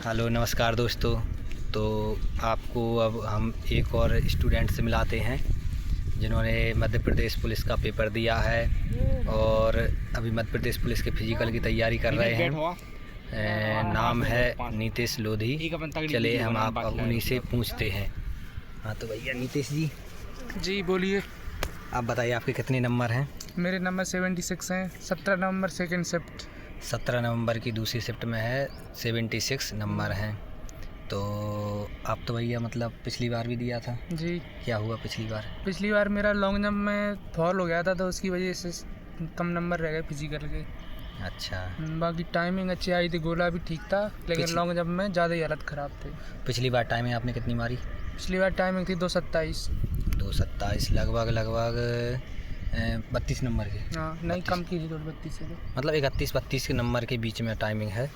Hello नमस्कार दोस्तों। तो आपको अब हम एक और स्टूडेंट से मिलाते हैं जिन्होंने मध्य प्रदेश पुलिस का पेपर दिया है और अभी मध्य प्रदेश पुलिस के फिजिकल की तैयारी कर रहे हैं। नाम है नीतीश लोधी। चले हम आप उन्हीं से पूछते हैं। हाँ तो भैया नीतीश जी बोलिए। आप बताइए आपके कितने नंबर हैं? मेरे नंबर 76 हैं। 17 नवंबर सेकंड शिफ्ट। 17 नवंबर की दूसरी शिफ्ट में है। 76 नंबर हैं। तो आप तो भैया मतलब पिछली बार भी दिया था जी। क्या हुआ पिछली बार? पिछली बार मेरा लॉन्ग जंप में फॉल हो गया था तो उसकी वजह से कम नंबर रह गए फिजिकल के। अच्छा। बाकी टाइमिंग अच्छी आई थी, गोला भी ठीक था, लेकिन लॉन्ग जंप में ज़्यादा ही हालत ख़राब थी। पिछली बार टाइमिंग आपने कितनी मारी? पिछली बार टाइमिंग थी 2:27। 2:27 लगभग 32 नंबर की। हाँ नहीं, कम की थी 32 से। मतलब 31-32 के नंबर के बीच में टाइमिंग है।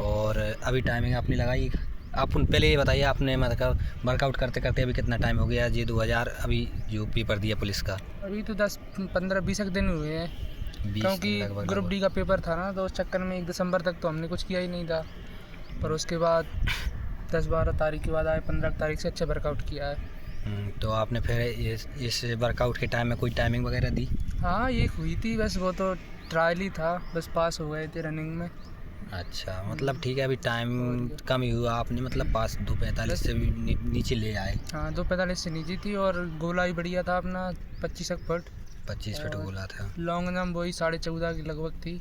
और अभी टाइमिंग आपने लगाई? आप पहले ये बताइए आपने मतलब वर्कआउट करते करते अभी कितना टाइम हो गया? ये 2000 अभी जो पेपर दिया पुलिस का? अभी तो 10-15-20 दिन हुए हैं, क्योंकि ग्रुप डी का पेपर था ना, तो उस चक्कर में 1 दिसंबर तक तो हमने कुछ किया ही नहीं था। पर उसके बाद 10-12 तारीख के बाद आए, 15 तारीख से अच्छा वर्कआउट किया है। तो आपने फिर इस वर्कआउट के टाइम में कोई टाइमिंग वगैरह दी? हाँ ये हुई थी, बस वो तो ट्रायल ही था, बस पास हो गए थे रनिंग में। अच्छा मतलब ठीक है। अभी टाइम कम ही हुआ, आपने मतलब पास 2:45 से भी नीचे ले आए। हाँ 2:45 से नीचे थी और गोला ही बढ़िया था अपना 25 फुट। 25 फुट गोला था। लॉन्ग जंप वही 14.5 की लगभग थी,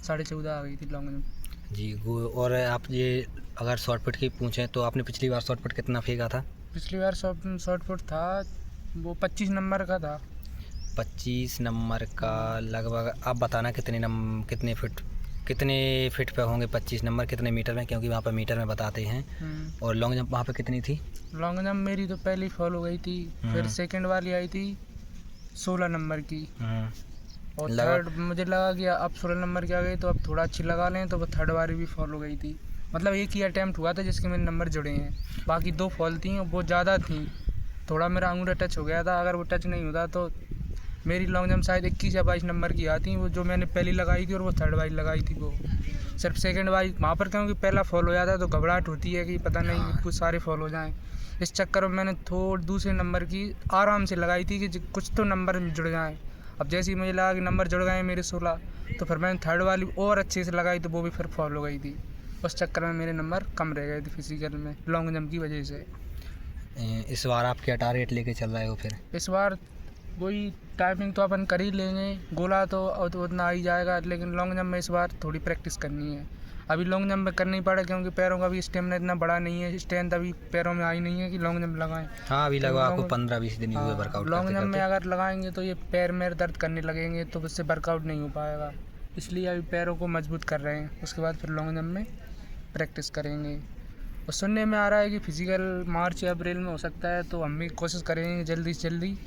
14.5 आ गई थी लॉन्ग जंप जी। और आप ये अगर शॉर्ट पुट की पूछें तो आपने पिछली बार शॉर्ट पुट कितना फेंका था? पिछली बार शॉर्ट पुट था वो 25 नंबर का था। 25 नंबर का लगभग। आप बताना कितने फिट पे होंगे 25 नंबर, कितने मीटर में, क्योंकि वहाँ पर मीटर में बताते हैं। और लॉन्ग जंप वहाँ पे कितनी थी? लॉन्ग जंप मेरी तो पहली फॉल हो गई थी, फिर सेकंड वाली आई थी 16 नंबर की। और थर्ड मुझे लगा कि अब 16 नंबर की आ गई तो अब थोड़ा अच्छी लगा लें, तो वो थर्ड वाली भी फॉल हो गई थी। मतलब एक ही अटैम्प्ट हुआ था जिसके मेरे नंबर जुड़े हैं, बाकी 2 फॉल थी और वो ज़्यादा थी। थोड़ा मेरा अंगूठा टच हो गया था, अगर वो टच नहीं होता तो मेरी लॉन्ग जंप शायद 21 या 22 नंबर की आती, वो जो मैंने पहली लगाई थी, और वो थर्ड वाली लगाई थी। वो सिर्फ सेकंड वाली वहाँ पर, क्योंकि पहला फॉल हो जाता है तो घबराहट होती है कि पता नहीं कुछ सारे फॉल हो जाएं। इस चक्कर में मैंने थोड़ा दूसरे नंबर की आराम से लगाई थी कि कुछ तो नंबर जुड़ जाएँ। अब जैसे ही मुझे लगा कि नंबर जुड़ गए मेरे 16, तो फिर मैंने थर्ड वाली और अच्छे से लगाई तो वो भी फिर फॉल हो गई थी। उस चक्कर में मेरे नंबर कम रह गए थे फिजिकल में लॉन्ग जंप की वजह से। इस बार आप क्या टारगेट लेके चल रहे हो फिर? इस बार वही टाइमिंग तो अपन कर ही लेंगे, गोला तो उतना आ ही जाएगा, लेकिन लॉन्ग जंप में इस बार थोड़ी प्रैक्टिस करनी है। अभी लॉन्ग जंप में करनी पड़े क्योंकि पैरों का भी स्टेमिना इतना बड़ा नहीं है, स्ट्रेंथ अभी पैरों में आई नहीं है कि लॉन्ग जंप लगाएं। हाँ अभी लगभग आपको 15-20 दिन हुए वर्कआउट। लॉन्ग जंप में अगर लगाएंगे तो ये पैर में दर्द करने लगेंगे तो उससे वर्कआउट नहीं हो पाएगा, इसलिए अभी पैरों को मजबूत कर रहे हैं। उसके बाद फिर लॉन्ग जंप में प्रैक्टिस करेंगे। और सुनने में आ रहा है कि फिजिकल मार्च या अप्रैल में हो सकता है, तो हम भी कोशिश करेंगे जल्दी से जल्दी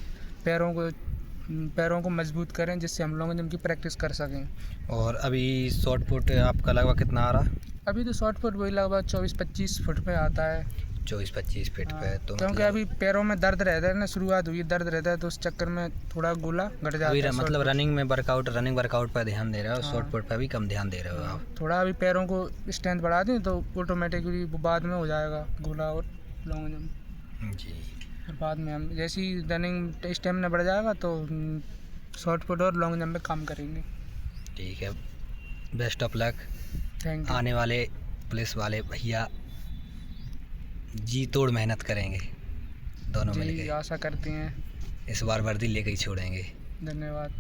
पैरों को मजबूत करें जिससे हम लॉन्ग जंप की प्रैक्टिस कर सकें। और अभी शॉर्ट पुट आपका लगभग कितना आ रहा? अभी तो शॉर्ट पुट वही लगभग 24-25 फुट पे आता है। 24-25 फीट पे। तो क्योंकि अभी पैरों में दर्द रहता है ना, शुरुआत हुई दर्द रहता है, तो उस चक्कर में थोड़ा गोला घट जाता है। मतलब रनिंग वर्कआउट पर ध्यान दे रहे हो, शॉर्ट पुट पर भी कम ध्यान दे रहे हो आप? थोड़ा अभी पैरों को स्ट्रेंथ बढ़ा दें तो ऑटोमेटिकली बाद में हो जाएगा गोला और लॉन्ग जंप जी। फिर बाद में हम जैसे ही रनिंग स्टेमिना बढ़ जाएगा तो शॉर्ट पुट और लॉन्ग जंप में काम करेंगे। ठीक है, best of luck. Thank you. आने वाले पुलिस वाले भैया जी तोड़ मेहनत करेंगे, दोनों मिलके आशा करते हैं इस बार वर्दी लेके ही छोड़ेंगे। धन्यवाद।